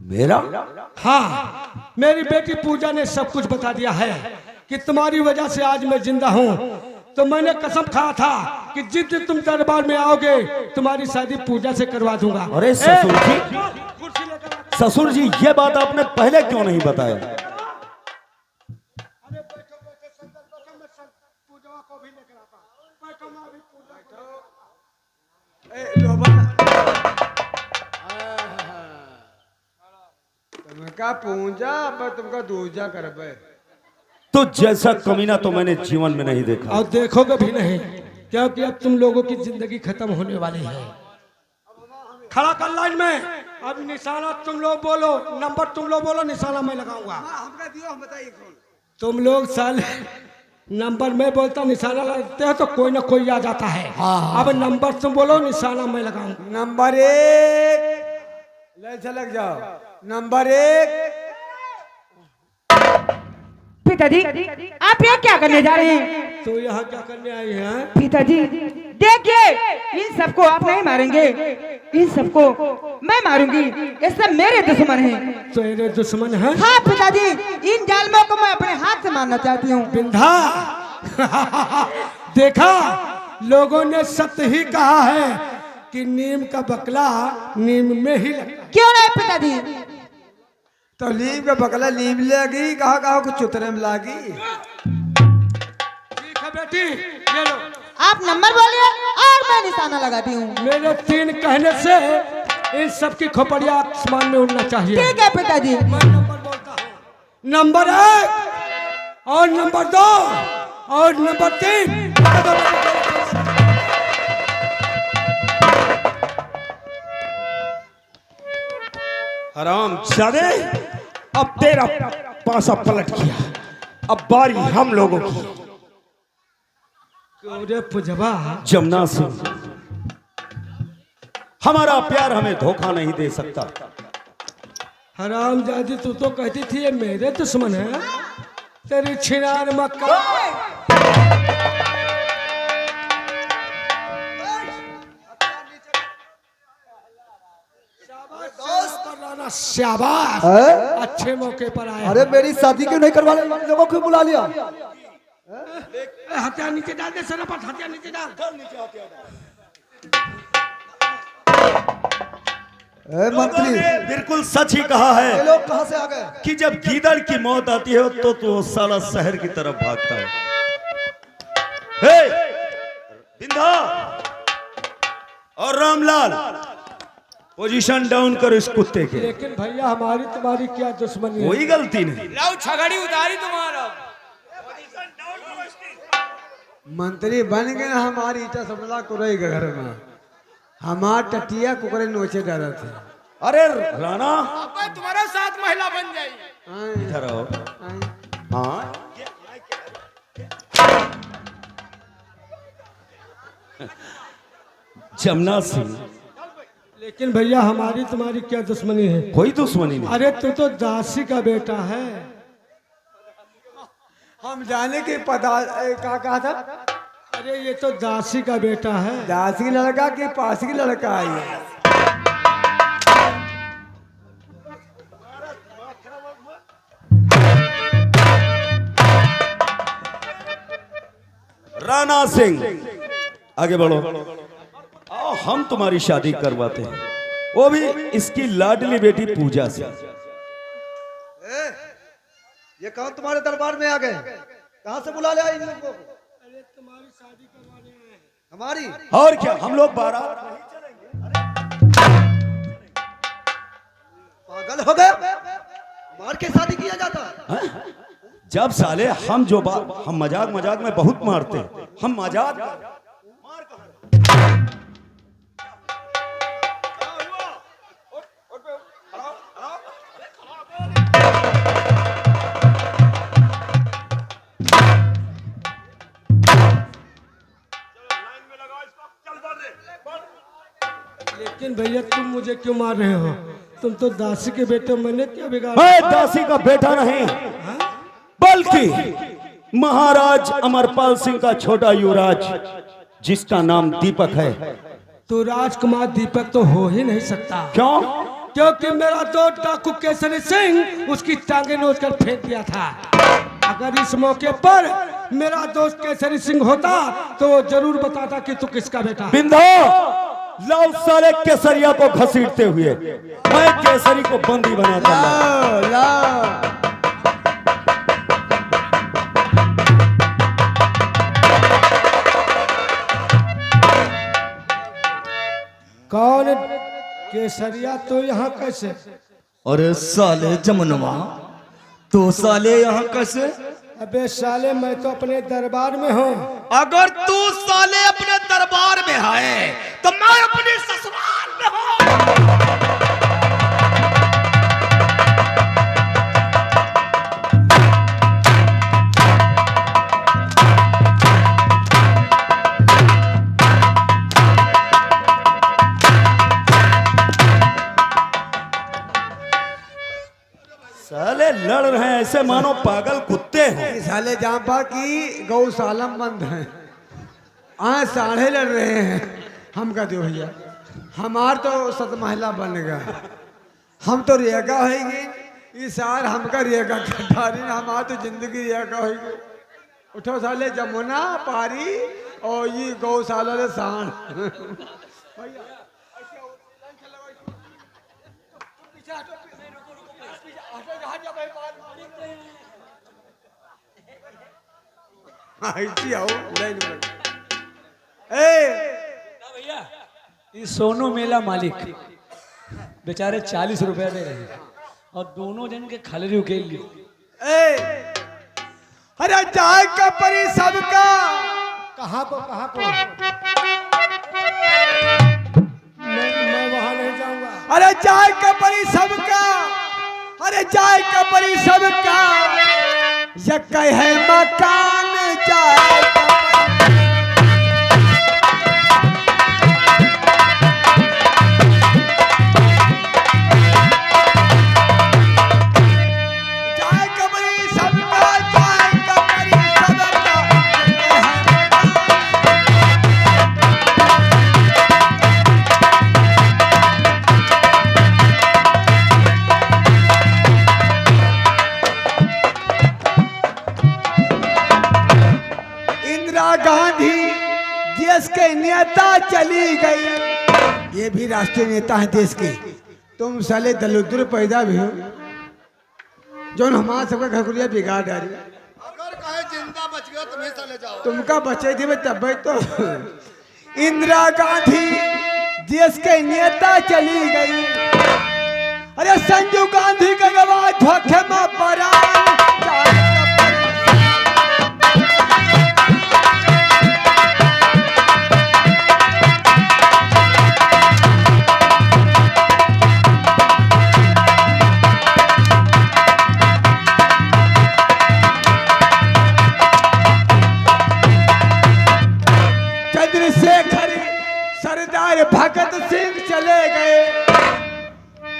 मेरा? हाँ, मेरी बेटी पूजा ने सब कुछ बता दिया है कि तुम्हारी वजह से आज मैं जिंदा हूँ। तो मैंने कसम खाया था कि जिस दिन तुम दरबार में आओगे तुम्हारी शादी पूजा से करवा दूंगा। अरे ससुर जी, ससुर जी ये बात आपने पहले क्यों नहीं बताया? तुमका पूजा पर तुमका दूजा करबे। तो जैसा कमीना तो मैंने जीवन में नहीं देखा। और देखोगे भी नहीं, क्योंकि अब तुम लोगों की जिंदगी खत्म होने वाली है। खड़ा कर लाइन में, अब निशाना तुम लोग बोलो, नंबर तुम लोग बोलो, निशाना मैं लगाऊंगा। हमका दियो, हम बताइए कौन। तुम लोग साले नंबर मैं बोलता निशाना लगाते हो तो कोई ना कोई आ जाता है। अब नंबर तुम बोलो, निशाना मैं लगाऊंगा। नंबर 1 ले चलक जाओ। नंबर 1। पिताजी, आप ये क्या करने जा रहे हैं? तो यहाँ क्या करने आई हैं? पिताजी देखिए, इन सबको आप नहीं मारेंगे, इन सबको मैं मारूंगी। ये सब मेरे दुश्मन हैं। तेरे दुश्मन हैं? हाँ पिताजी, इन जालमों को मैं अपने हाथ से मारना चाहती हूँ। बिंधा देखा, लोगों ने सत्य ही कहा है कि नीम का बकला नीम में ही लगता। क्यों नहीं पिताजी? तो नीम का बकला नीम लेगी, कहा कहा कुछ चुतरे में लागी। ठीक है बेटी, ये लो। आप नंबर बोलिए और मैं निशाना लगाती हूँ। मेरे 3 कहने से इन सब की खोपड़िया आसमान में उड़ना चाहिए। ठीक है पिताजी। मैं नंबर बोलता हूँ। नंबर 1 और नंबर 2 और नंबर 3। हराम जाने, अब तेरा पासा पलट गया। अब बारी हम लोगों की। अरे पुजवा, जमुना सिंह, हमारा प्यार हमें धोखा नहीं दे सकता। हराम जादी, तू तो कहती थी ये मेरे दुश्मन है। तेरी छिनार मक्का। शाबाश, अच्छे मौके पर आया। अरे मेरी शादी क्यों नहीं करवा लोगों को बुला लिया? हथियार नीचे डाल दे, सरापत हथियार नीचे डाल। मंत्री, बिल्कुल सच ही कहा ये है लोग कहाँ से आ गए? कि जब गीदड़ की मौत आती है तो साला शहर की तरफ भागता है। हे बिंधा और रामलाल, पोजीशन डाउन करो इस कुत्ते के। लेकिन भैया हमारी तुम्हारी क्या दुश्मनी है? कोई गलती नहीं। लाओ छगड़ी उतारी तुम्हारा। मंत्री बन गए ना, हमारी ईटा समला कुरई के घर में हमार टटिया कुकरे नोचे डरा थे। अरे राणा, अब तुम्हारा साथ महिला बन जाई। इधर आओ। हाँ, जमुना सिंह, लेकिन भैया हमारी तुम्हारी क्या दुश्मनी है? कोई दुश्मनी नहीं। अरे तू तो दासी का बेटा है। हम जाने के पता क्या कहा था? अरे ये तो दासी का बेटा है। दास की लड़का के पास की लड़का आई है। राणा सिंह, आगे बढ़ो। आओ हम तुम्हारी शादी करवाते हैं, वो भी इसकी लाडली बेटी पूजा से। ये कौन तुम्हारे दरबार में आ गए? कहाँ से बुला लिया इन लोगों को? अरे तुम्हारी शादी करवाने आए हैं। हमारी? और क्या, हम लोग बारात नहीं पागल हो गए? मार के शादी किया जाता है? हैं? जब साले हम हम मजाक मजाक में बहुत मारते हैं। हम मजाक लेकिन भैया तुम मुझे क्यों मार रहे हो? तुम तो दासी के बेटे, मैंने क्या बिगाड़ा? मैं दासी का बेटा नहीं, बल्कि महाराज अमरपाल सिंह का छोटा युवराज, जिसका नाम दीपक है। तो राजकुमार दीपक तो हो ही नहीं सकता। क्यों? क्योंकि मेरा दोस्त डाकू केसरी सिंह उसकी टांगे नोच कर फेंक दिया था। अगर इस मौके पर मेरा दोस्त केसरी सिंह होता तो वो जरूर बताता कि तू किसका बेटा है। बिंदो लाओ साले केसरिया को घसीटते हुए, मैं केसरी को बंदी बनाता हूं। लाओ लाओ। कौन केसरिया तो यहाँ कैसे? अरे साले जमुनवा, तो साले यहाँ कैसे? अबे साले मैं तो अपने दरबार में हूँ। अगर तू साले अपने दरबार में है तो मैं अपने ससुराल में हूँ। साले लड़ रहे हैं ऐसे मानो पागल कुत्ते हो। ये साले जांपा की गौशाला बंद है, आज साढ़े लड़ रहे हैं। हम का दो भैया, हमार तो सत महिला बन गया, हम तो रेगा होगी इस साल, हमका रेगा कटारी, हमार तो जिंदगी रेगा होगी। उठो साले जमुना पारी और ये गौशाला ले सांड। भैया ये सोनू मेला मालिक बेचारे 40 रुपया दे रहे हैं और दोनों जन के खलरी उकेल लिए। अरे चाय का परी सबका कहाँ को मैं वहां नहीं जाऊंगा। अरे चाय का परी सबका, अरे चाय का परी सबका, यक है मकान चाय का गांधी देश के नेता चली गई। ये भी राष्ट्रीय नेता है देश के। तुम साले दलिद्र पैदा भी हो जो हमारा सबका घरकुलिया बिगाड़ डाली। अगर कहे जिंदा बच गया तुम्हें साले जाओ। तुमका बचे थी तब तो इंदिरा गांधी देश के नेता चली गई। अरे संजू गांधी का गवाह धोखे में पड़ा। सरदार भगत सिंह चले गए।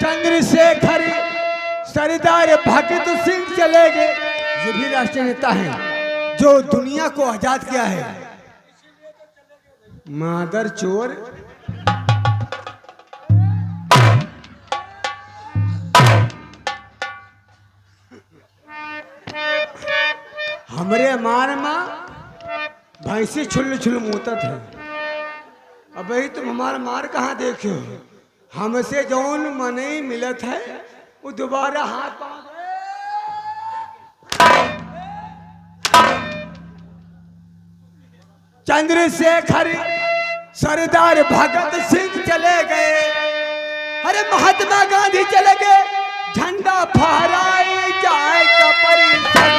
चंद्रशेखर सरदार भगत सिंह चले गए। ये भी राष्ट्रीय नेता हैं जो दुनिया को आजाद किया है। मादर चोर। हमरे मार माँ भैंसी छुल छुल मुतत है। अब ही तुम हमारा मार कहाँ देखे हो? हमसे जौन मने मिलत है वो दोबारा हाथ चंद्रशेखर सरदार भगत सिंह चले गए। अरे महात्मा गांधी चले गए। झंडा फहराए जाए का परिसर।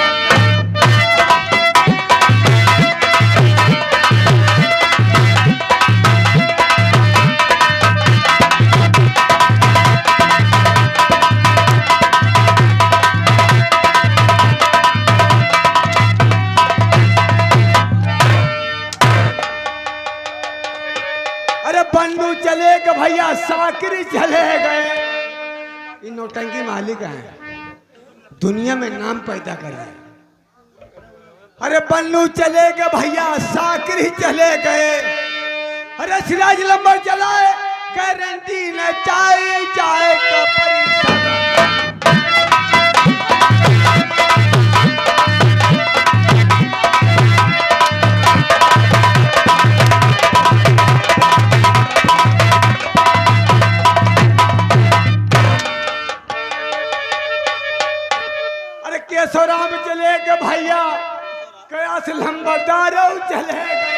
बंधु चले गए भैया, साकरी चले गए। इन नौटंकी मालिक हैं, दुनिया में नाम पैदा करे। अरे बन्नू चले गए भैया, साकरी चले गए। अरे सिराज लंबर चलाए गारंटी न चाहे चाहे का परिश्रम। अरे केशवराम चले गए भैया, कया से लंबरदार चले गए।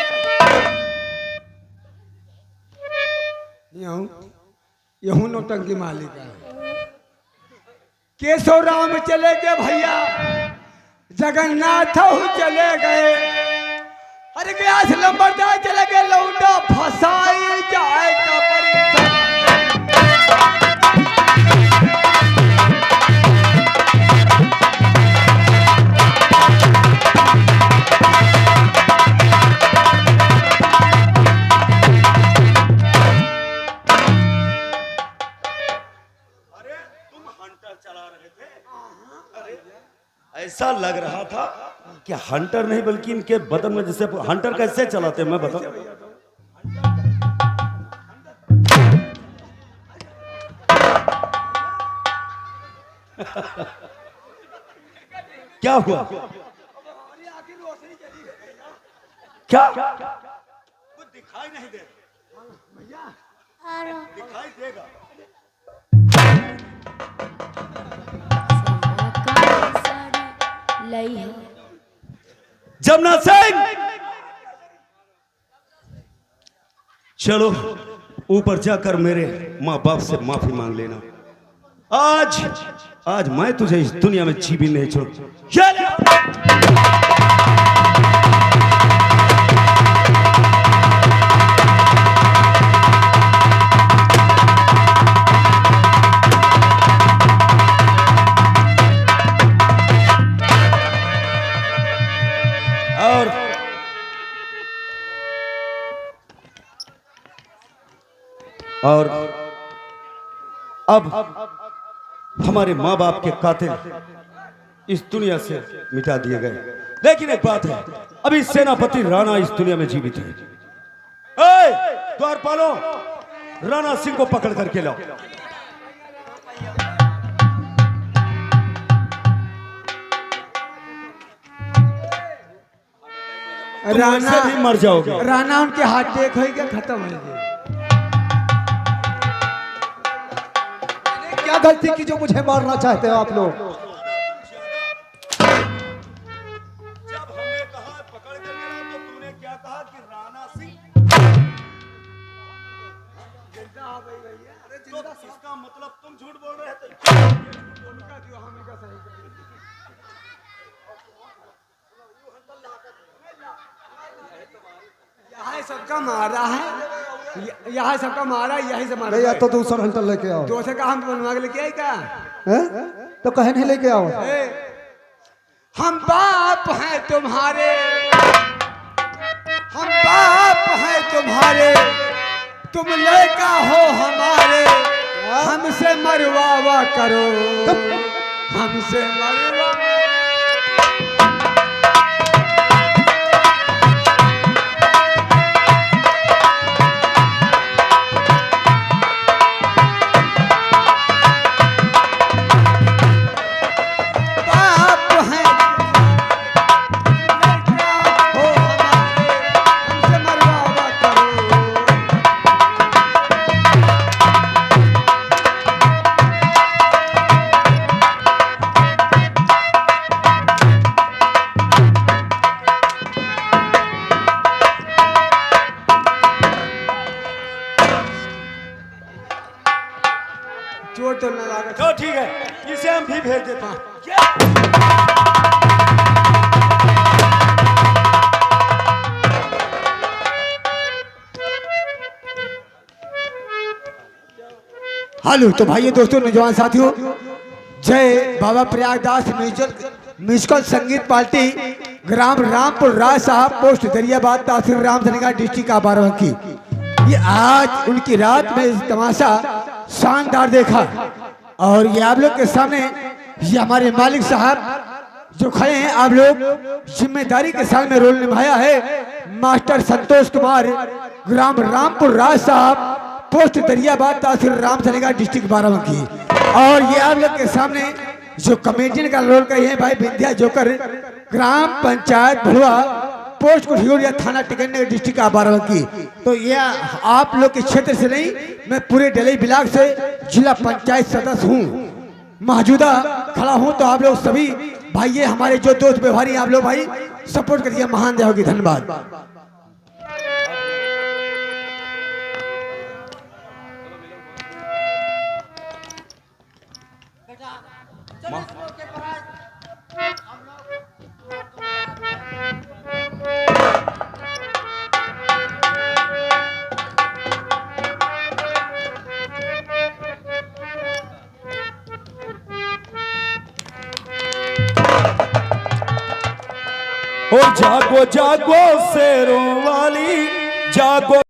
यहू नौटंकी मालिक है। केशवराम चले गए भैया, जगन्नाथ चले गए। अरे गया से लंबरदार चले गए, लौंडा फसाई जाए का परिश्रम। ऐसा लग रहा था कि हंटर नहीं बल्कि इनके बदन में जैसे हंटर कैसे चलाते हैं मैं बता। क्या हुआ? क्या कुछ दिखाई नहीं दे? दिखाई देगा। जमुना सिंह, चलो ऊपर जाकर मेरे माँ बाप से माफी मांग लेना। आज मैं तुझे इस दुनिया में जी भी नहीं छोड़। और अब हमारे माँ बाप के कातिल इस दुनिया से मिटा दिए गए, लेकिन एक बात है, अभी सेनापति राणा इस दुनिया में जीवित है। द्वारपालों, राणा सिंह को पकड़ करके लाओ। राणा भी मर जाओगे। राणा उनके हाथ देख हो गया, खत्म हो गया। क्या गलती की जो मुझे मारना चाहते हो आप लोग? जब हमने कहा पकड़ कर लेना तो तूने क्या कहा कि राणा सिंह जिंदा हो गई भैया। अरे जिंदा, इसका मतलब तुम झूठ बोल रहे थे। यहाँ सबका मारा है, यहाँ सबका मारा, यही से मारा। भैया तो दूसरा हंटर लेके आओ। दूसरे का हम बनवा के लेके आई क्या? तो कहे नहीं लेके आओ। हम बाप हैं तुम्हारे, हम बाप हैं तुम्हारे, तुम लड़का हो हमारे, हमसे मरवावा करो, हमसे मरवा। चोट तो न लगा। तो ठीक है, इसे हम भी भेज देते हैं। हेलो तो भाइयों दोस्तों नौजवान साथियों, जय बाबा प्रयागदास म्यूजिकल संगीत पार्टी ग्राम रामपुर राज साहब पोस्ट दरियाबाद तहसील रामधनगर डिस्ट्रिक्ट का बाराबंकी। ये आज उनकी रात में इस तमाशा शानदार देखा और ये आप लोग के सामने ये हमारे मालिक साहब जो खड़े हैं, आप लोग जिम्मेदारी के साथ में रोल निभाया है। मास्टर संतोष कुमार ग्राम रामपुर राज साहब पोस्ट दरियाबाद तहसील रामसरेगा डिस्ट्रिक्ट बाराबंकी। और ये आप लोग के सामने जो कमेडियन का रोल कर है भाई विंध्या जोकर, ग्राम पंचायत भड़ुआ, पोस्ट कुठियोर या थाना टिकटनगर डिस्ट्रिक्ट का बाराबंकी। तो यह आप लोग के क्षेत्र से नहीं, मैं पूरे डेली ब्लॉक से जिला पंचायत सदस्य हूँ, मौजूदा खड़ा हूँ। तो आप लोग सभी भाई, ये हमारे जो दोस्त व्यवहारी आप लोग भाई सपोर्ट करिए, महान दया होगी। धन्यवाद। ओ जागो जागो शेरों वाली जागो।